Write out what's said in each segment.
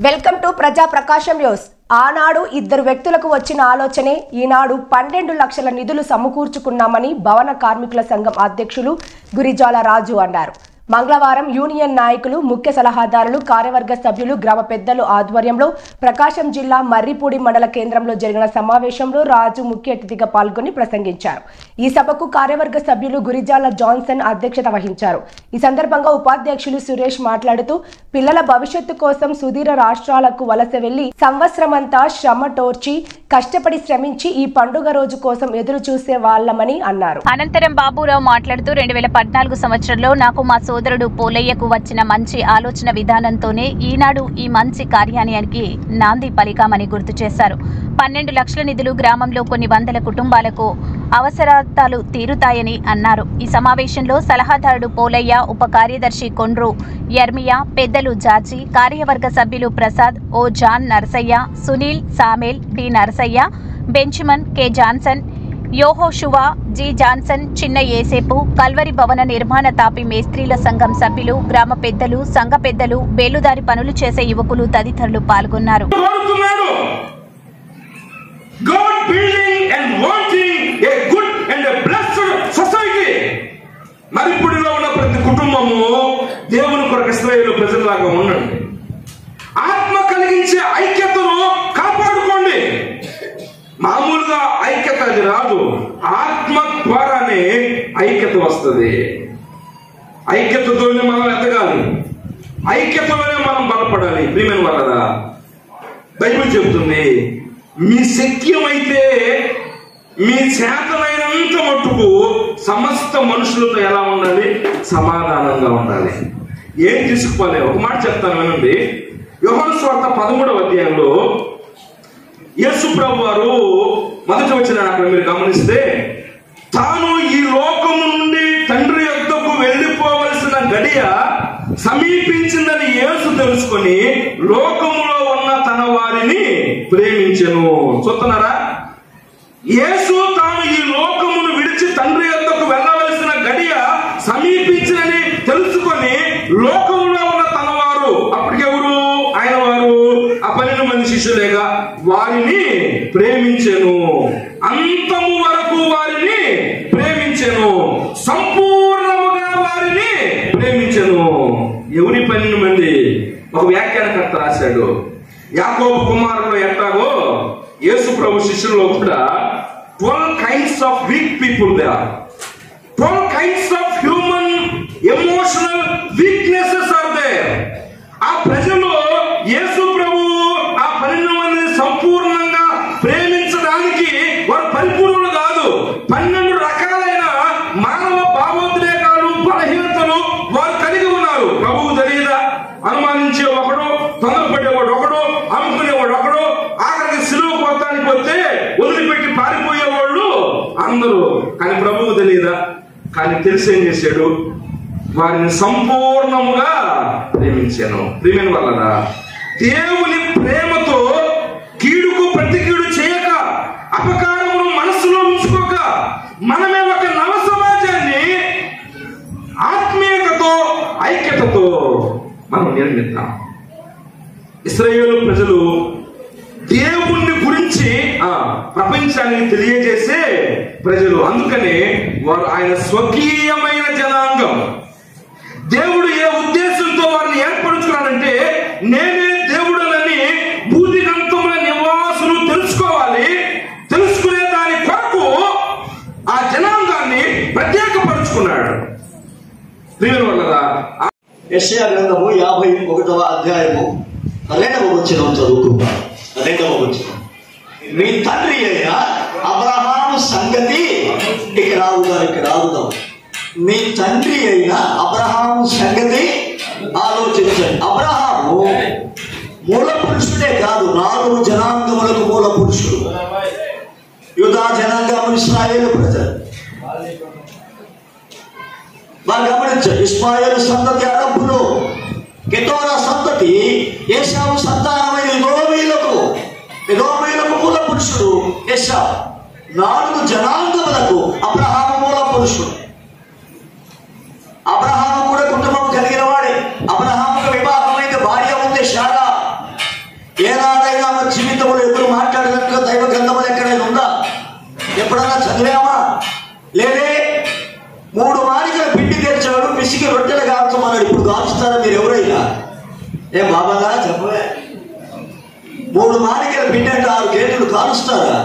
Welcome to ప్రజా ప్రకాశం news. ఆనాడు ఇద్దరు వ్యక్తులకు వచ్చిన ఆలోచనే ఈనాడు 12 లక్షల నిధులు సమకూర్చుకున్నామని భవన కార్మికుల సంఘం అధ్యక్షులు గురిజాల రాజు అన్నారు. మంగళవారం యూనియన్ నాయకులు, ముఖ్య సలహాదారులు, కార్యవర్గ సభ్యులు, గ్రామ పెద్దలు ఆధ్వర్యంలో ప్రకాశం జిల్లా మర్రిపూడి మండల కేంద్రంలో జరిగిన సమావేశంలో రాజు ముఖ్య అతిథిగా పాల్గొని ప్రసంగించారు. ఈ సభకు కార్యవర్గ సభ్యులు గురిజాల జాన్సన్ అధ్యక్షత వహించారు. ఈ సందర్భంగా ఉపాధ్యక్షులు సురేష్ మాట్లాడుతూ పిల్లల భవిష్యత్తు కోసం సుదూర రాష్ట్రాలకు వలస వెళ్లి సంవత్సరమంతా శ్రమ టోర్చి కష్టపడి శ్రమించి ఈ పండుగ రోజు కోసం ఎదురు చూసే వాళ్ళమని అన్నారు. అనంతరం బాబురావు మాట్లాడుతూ 2014 సంవత్సరంలో నాకు మా సోదరుడు పోలయ్యకు వచ్చిన మంచి ఆలోచన విధానంతోనే ఈనాడు ఈ మంచి కార్యాలయానికి నాంది పలికామని గుర్తు చేశారు. 12 లక్షల నిధులు గ్రామంలో కొన్ని వందల కుటుంబాలకు అవసరాలు తీరుతాయని అన్నారు. ఈ సమావేశంలో సలహాదారుడు పోలయ్య, ఉప కార్యదర్శి కొండ్రు యర్మియా, పెద్దలు జార్జి, కార్యవర్గ సభ్యులు Prasad, O John Narsaiah, Sunil, Samuel, D Narsaiah, Benjamin, K Johnson, Yehoshua, G Johnson, చిన్న ఏసేపు, కల్వరి భవన నిర్మాణ తాపి మేస్త్రీల సంఘం సభ్యులు, గ్రామ పెద్దలు, సంఘ పెద్దలు, బేలుదారి పనులు చేసే యువకులు తదితరులు పాల్గొన్నారు. మరిప్పుడిలో ఉన్న ప్రతి కుటుంబము దేవుని కొరకు ఇశ్రాయేలు ప్రజల్లాగా ఉండండి. ఆత్మ కలిగించే ఐక్యతను కాపాడుకోండి. మామూలుగా ఐక్యత అది రాదు, ఆత్మ ద్వారానే ఐక్యత వస్తుంది. ఐక్యతతోనే మనం ఎదగాలి, ఐక్యతలోనే మనం బలపడాలి. ప్రియమైన వాళ్ళరా, బైబిల్ చెబుతుంది, మీ శక్యమైతే మీ చేతనైనంత మట్టుకు సమస్త మనుషులతో ఎలా ఉండాలి? సమాధానంగా ఉండాలి. ఏం తీసుకుపోలే. ఒక మాట చెప్తాను వినండి. యోహాను సువార్త 13వ అధ్యాయంలో యేసు ప్రభు వారు మొదటి వచనం అక్కడ మీరు గమనిస్తే, తాను ఈ లోకము నుండి తండ్రి యొద్దకు వెళ్ళిపోవలసిన గడియ సమీపించిందని యేసు తెలుసుకొని లోకములో ఉన్న తన వారిని ప్రేమించెను. చూస్తున్నారా? యేసు తాను ఈ లోకమును విడిచి తండ్రి యొద్దకు వెళ్ళవలసిన గడియ సమీపించిందని తెలుసుకొని లోకములో ఉన్న తన వారు, అప్పటికెవరు? ఆయన వారు, ఆ 12 మంది శిష్యులేగా, వారిని ప్రేమించెను. అంతము వరకు వారిని ప్రేమించెను, సంపూర్ణముగా వారిని ప్రేమించెను. ఎవరి 12 మంది? ఒక వ్యాఖ్యానకర్త రాశాడు, యాకోబు కుమారులు ఎట్టాగో యేసు ప్రభు శిష్యుల్లో కూడా 12 kinds of weak people there are. 12 kinds of human emotional weaknesses are there. ఆ ప్రజలు యేసు ప్రభు ఆ 12 మందిని సంపూర్ణంగా ప్రేమించడానికి వారు పరిపూర్ణులు కాదు. 12 రకాలైన మానవ భావోద్రేకాలు, బలహీనతలు వారు కలిగి ఉన్నారు. ప్రభువు తెలియదా? అనుమానించే ఒకడు, తొందరపడేవాడు ఒకడు, అమ్ముకునేవాడు ఒకడు, ఆఖరికి సిలువ కొత్తానికి వస్తే వదిలిపెట్టి పారిపోయేవాళ్ళు అందరూ. కానీ ప్రభువు తెలియదా? కానీ తెలిసి ఏం చేశాడు? వారిని సంపూర్ణముగా ప్రేమించాను. ప్రేమైన వల్లరా, దేవుని ప్రేమతో కీడుకు ప్రతి కీడు చేయక, అపకారమును మనసులో ఉంచుకోక, మనమే ఒక నవ సమాజాన్ని ఆత్మీయతతో, ఐక్యతతో మనం నిర్మిద్దాం. ఇశ్రాయేలు ప్రజలు దేవుణ్ణి గురించి ప్రపంచానికి తెలియజేసే ప్రజలు. అందుకనే వారు ఆయన స్వకీయమైన జనాంగం. దేవుడు ఏ ఉద్దేశంతో వారిని ఏర్పరుచుకున్నాడంటే, నేనే దేవుడనని భూదిగంతముల నివాసులు తెలుసుకోవాలి. తెలుసుకునే దాని కొరకు ఆ జనాంగాన్ని ప్రత్యేకపరుచుకున్నాడు. ప్రియమైన వాళ్ళరా, యెషయా గ్రంథము 51వ అధ్యాయము 2వ వచనం చదువుకుందాం. 2వ వచనం, మీ తండ్రి అయిన అబ్రహాము సంగతి, ఇక్కడ ఆగుదాం. మీ తండ్రి అయిన అబ్రహాము సంగతి ఆలోచించండి. అబ్రహాము మూల పురుషుడే కాదు, 4 జనాంగములకు మూల పురుషుడు. యూదా జనాంగము ఇశ్రాయేలు ప్రజలు. బాగా గమనించండి. ఇస్మాయేలు సంతతి అరబ్బులు, కెతోరా సంతతి ఏశావు సంతానమైన ఎదోమీయులకు మూల పురుషుడు ఏశావు. 4 జనాంగములకు అబ్రహాము మూల పురుషుడు. అబ్రహాము కూడా కుటుంబం కలిగిన వాడే. అబ్రహాముకు వివాహమైన భార్య ఉంది శారా. ఏనాడైనా మన జీవితంలో ఎప్పుడు మాట్లాడినట్టుగా దైవ గ్రంథములు ఎక్కడైనా ఉందా? ఎప్పుడైనా చదివామా? లేదే. 3 మానికల పిండి తెరిచాడు, పిసికి రొట్టెలు కాల్చమన్నాడు. ఇప్పుడు కాల్చుతారా మీరు ఎవరైనా? ఏం బాబాగా చెప్పవే? 3 మానికల పిండి అంటే 6 గేట్లు కాలుస్తారా?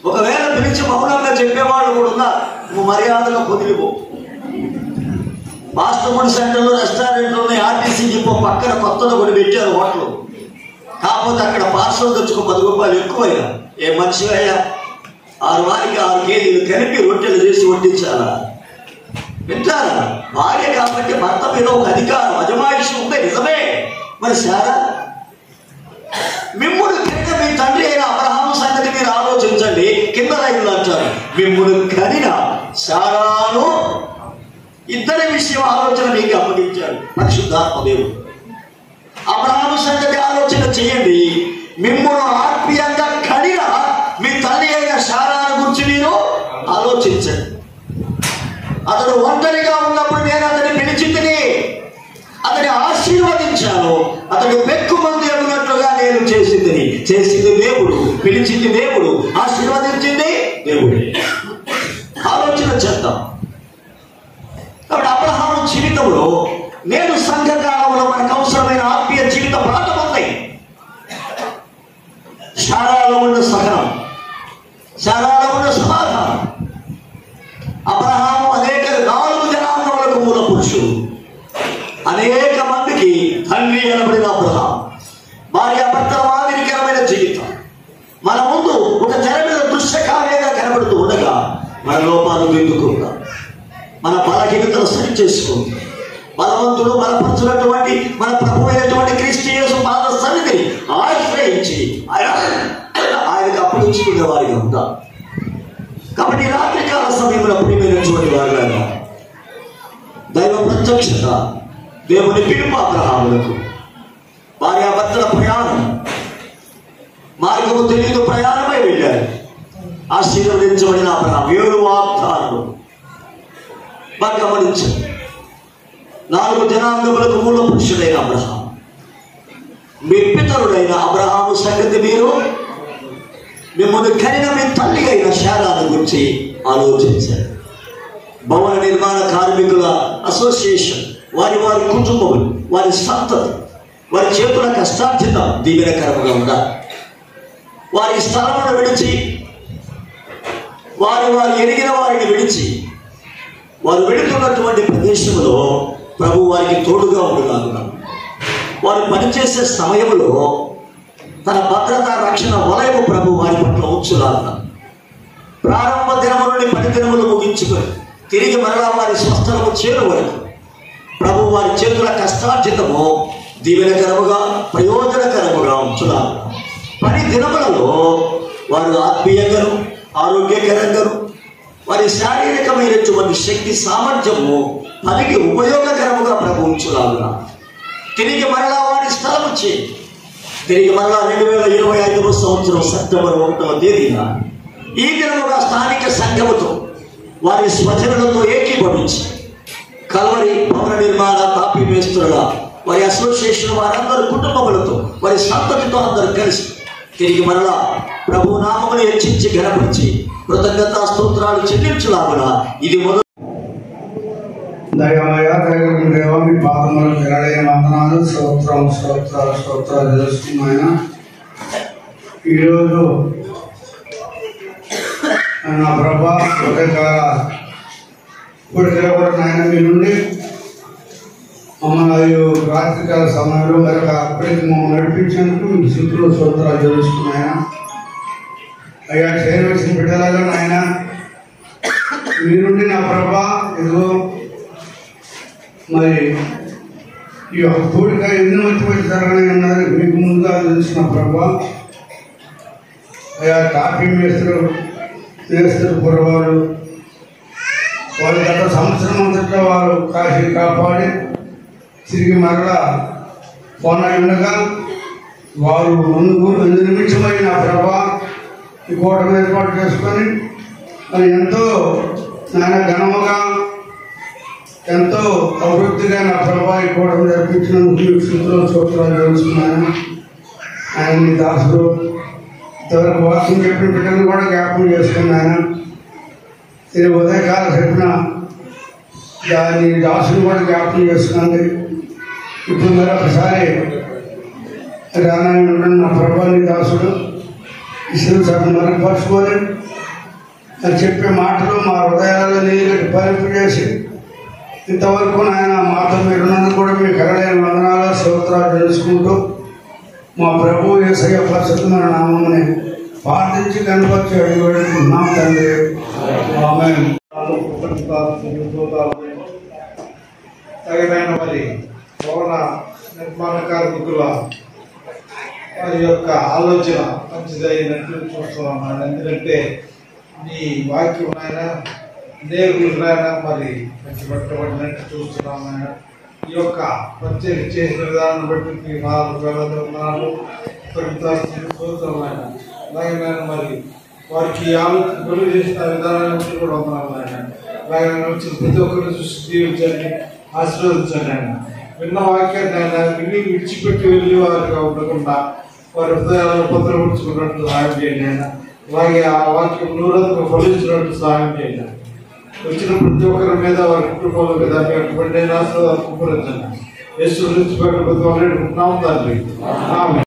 ఒకవేళ పిలిచి మౌనంగా చెప్పేవాళ్ళు కూడా ఉన్నారు. నువ్వు మర్యాదగా పొదిలిపో. మాస్టర్ముడి సెంటర్లో రెస్టారెంట్లు ఉన్నాయి. ఆర్టీసీ డిపో పక్కన కొత్తగా కొన్ని పెట్టారు హోటల్. కాకపోతే అక్కడ పార్సల్ తెచ్చుకో 10 రూపాయలు ఎక్కువయ్యా. ఏ మనిషి అయ్యా? 6 వారికి 6 కేజీలు కలిపి రొట్టెలు చేసి వడ్డించాలా? వింటారా? భార్య కాబట్టి భర్త మీద ఒక అధికారం, అజమాయిషి ఉంది, నిజమే. మరి సారా మిమ్ముడు కనిన మీ తండ్రి అయిన అబ్రహాము సంగతి మీరు ఆలోచించండి. కింద రైతులు అంటారు, మిమ్ముడు కనిన సారాను ఇద్దరి విషయం ఆలోచన మీకు అప్పగించాడు పరిశుద్ధాత్మ దేవుడు. అబ్రహాము సంగతి ఆలోచన చేయండి. మిమ్మును ఆత్మీయంగా కనిన మీ తల్లి అయిన శారాను గురించి మీరు ఆలోచించండి. అతడు ఒంటరిగా ఉన్నప్పుడు నేను అతన్ని పిలిచింది, అతని ఆశీర్వదించాను. అతడు పెక్కుమంది అన్నట్లుగా నేను చేసింది దేవుడు, పిలిచింది దేవుడు, ఆశీర్వదించింది దేవుడే. ఆలోచన చేద్దాం. కాబట్టి అబ్రహాము జీవితంలో నేడు సంఘకాలంలో మనకు అవసరమైన ఆత్మీయ జీవిత పాఠం ఉంది. శారాలో ఉన్న సహనం, శారాలో ఉన్న సమాధానం. అబ్రహాము అనేక 4 జనాంగములకు మూల పురుషుడు. అనేక మందికి తండ్రి అనబడిన అబ్రహాం. భార్యాభర్తల మాదిరికరమైన జీవితం. మన ముందు ఒక తెర మీద దృశ్యకార్యంగా కనబడుతూ ఉండగా మన లోపాలు దిద్దుకుంటాం, మన బలహీనతలు సరి చేసుకుంటాం. బలవంతుడు బలపరచున్నటువంటి మన ప్రభు అయినటువంటి క్రీస్తు యేసు పాద సన్నిధిని ఆశ్రయించి ఆయనకు అప్పగించుకునే వారిగా ఉంటాం. కాబట్టి రాత్రికాల సమయంలో ప్రియమైనటువంటి వారిగా దైవ ప్రత్యక్షత, దేవుని పిలుపు అబ్రహాములకు. భార్యాభర్తల ప్రయాణం, మార్గము తెలియదు ప్రయాణమై వెళ్ళారు. ఆశీర్వదించబడిన అబ్రహాం 7 వాగ్దానాలు బాగా గమనించండి. 4 జనాంగములకు మూల పురుషుడైన అబ్రహాం, మీ పితరుడైన అబ్రహాము సంగతి మీరు మిమ్మల్ని కనిన మీ తల్లి అయిన శారాను గురించి ఆలోచించారు. భవన నిర్మాణ కార్మికుల అసోసియేషన్, వారి కుటుంబములు, వారి సంతతి, వారి చేతుల కష్టార్జిత దీవెనకరముగా ఉండాలి. వారి స్థలమును విడిచి, వారి ఎరిగిన వారిని విడిచి వారు వెళుతున్నటువంటి ప్రదేశంలో ప్రభు వారికి తోడుగా ఉండుగాక. వారు పనిచేసే సమయంలో తన భద్రతా రక్షణ వలయము ప్రభు వారి పట్ల ఉంచులాగా. ప్రారంభ దినము నుండి 10 దినములు ముగించుకొని తిరిగి మరలా వారి స్వస్థలము చేరు వరకు ప్రభు వారి చేతుల కష్టార్జితము దీవెనకరముగా ప్రయోజనకరముగా ఉంచులాగా. 10 దినములలో వారు ఆత్మీయంగాను ఆరోగ్యకరంగాను వారి శారీరకమైనటువంటి శక్తి సామర్థ్యము పనికి ఉపయోగకరముగా ప్రభు ఉంచులాగా. తిరిగి మరలా వారి స్థలము చేయి. తిరిగి మరలా 2025వ సంవత్సరం సెప్టెంబర్ 1వ తేదీన ఈ దినముగా స్థానిక సంఘముతో వారి స్వజనులతో ఏకీభవించి కల్వరి భవన నిర్మాణ తాపీ మేస్త్రుల వారి అసోసియేషన్ వారందరూ కుటుంబములతో వారి సంతతితో అందరూ కలిసి తిరిగి మరలా ప్రభు నామమును హెచ్చించి ఘనపరిచి కృతజ్ఞతా స్తోత్రాలు చెల్లించులాగున ఇది మొదలు. దయమయ దైవం దేవ, మీ పాదములకు ఎరడైన వందనాలు, స్తోత్రాలు తెలుస్తున్నాయన. ఈరోజు నా ప్రభా నాయన మీ నుండి మమ్మల్ని రాత్రికాల సమయంలో మరొక అప్పటికి మమ్మల్ని నడిపించేందుకు మీ స్థుతులు స్తోత్రాలు తెలుస్తున్నాయన. అయ్యా చేయవలసిన బిడ్డలలో నాయన మీ నుండి నా ప్రభా ఇదిగో మరి ఈ యొక్క కూడిక ఎన్ని మంచి జరగని అన్నది మీకు ముందుగా తెలిసిన ప్రభా. అయ్యా కాఫీ మేస్త్రులు కుర్రవాళ్ళు వారి గత సంవత్సరం అంతటా వారు కాశీ కాపాడి తిరిగి మరలా పోనా ఉండగా వారు ముందుకు 8 నిమిషమైన ప్రభా ఈ కూటమి ఏర్పాటు చేసుకొని మరి ఎంతో నాయన ఘనముగా ఎంతో అభివృద్ధిగా నా ప్రభావి కూడా జరిపించినందుకు మీకు స్తుతులు స్తోత్రాలు తెలుసుకున్నాను. ఆయన మీ దాసుడు ఇంతవరకు వాక్యం చెప్పిన బిడ్డను కూడా జ్ఞాపకం చేసుకున్నాను. ఇది ఉదయకాలం చెప్పిన దాని దాసుని కూడా జ్ఞాపకం చేసుకున్నది. ఇప్పుడు మరొకసారి రానాయణ నా ప్రభావి దాసుడు ఇసులు సభ మరుగుపరుచుకొని అది చెప్పే మాటలు మా హృదయాలలో నీళ్ళు పరిపు చేసి ఇంతవరకు ఆయన మాతో మీరున్నందుకు కూడా మీ కరడైన వందనాలు స్తోత్రాలు తెలుసుకుంటూ మా ప్రభు యేసయ్య పరిశుద్ధమైన నామముని ప్రార్థించి కనపరిచి అడిగి వేడుకుంటున్నాం తండ్రి. ఆమేన్. తగిన మరి భవన నిర్మాణ కార్మికుల వారి యొక్క ఆలోచన మంచిదైనట్లు చూస్తున్నాను. ఎందుకంటే మీ వాక్యం ఆయన నేర్పులైనా మరి పెట్టబడినట్టు చూస్తున్నాం. ఆయన ఈ యొక్క ప్రత్యేక చేసిన విధానాన్ని బట్టి మీ 4 వేల చూస్తున్నాం. ఆయన అలాగే మరి వారికి ఆలోచన గురి చేసిన విధానాన్ని బట్టి కూడా ఉన్నాము. ఆయన అలాగే వచ్చిన ప్రతి ఒక్కరిని చూసి దీవించండి, ఆశీర్వదించండి. ఆయన విన్న వాక్యాన్ని ఆయన విని విడిచిపెట్టి వెళ్ళి వారిగా ఉండకుండా వారి హృదయాలను భద్రపరుచుకున్నట్టు సహాయం చేయండి. ఆయన అలాగే ఆ వాక్యం నూరంగా ఫలించినట్టు సహాయం చేయండి. వచ్చిన ప్రతి ఒక్కరి మీద వారి కుటుంబాల మీద మీ యొక్క బండి ఆశీర్వాదాలు కుప్పరించండి. యేసు నుంచి ప్రతి ఒక్కరిని ఉన్నాము తండ్రి. ఆమేన్.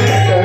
Thank you.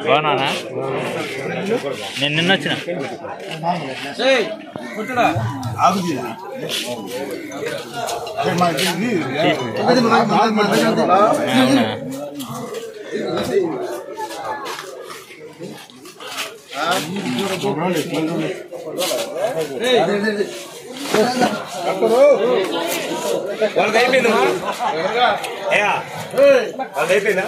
బాగున్నా నేను నిన్న వచ్చిన వాళ్ళకి అయిపోయిందా వాళ్ళకి అయిపోయిందా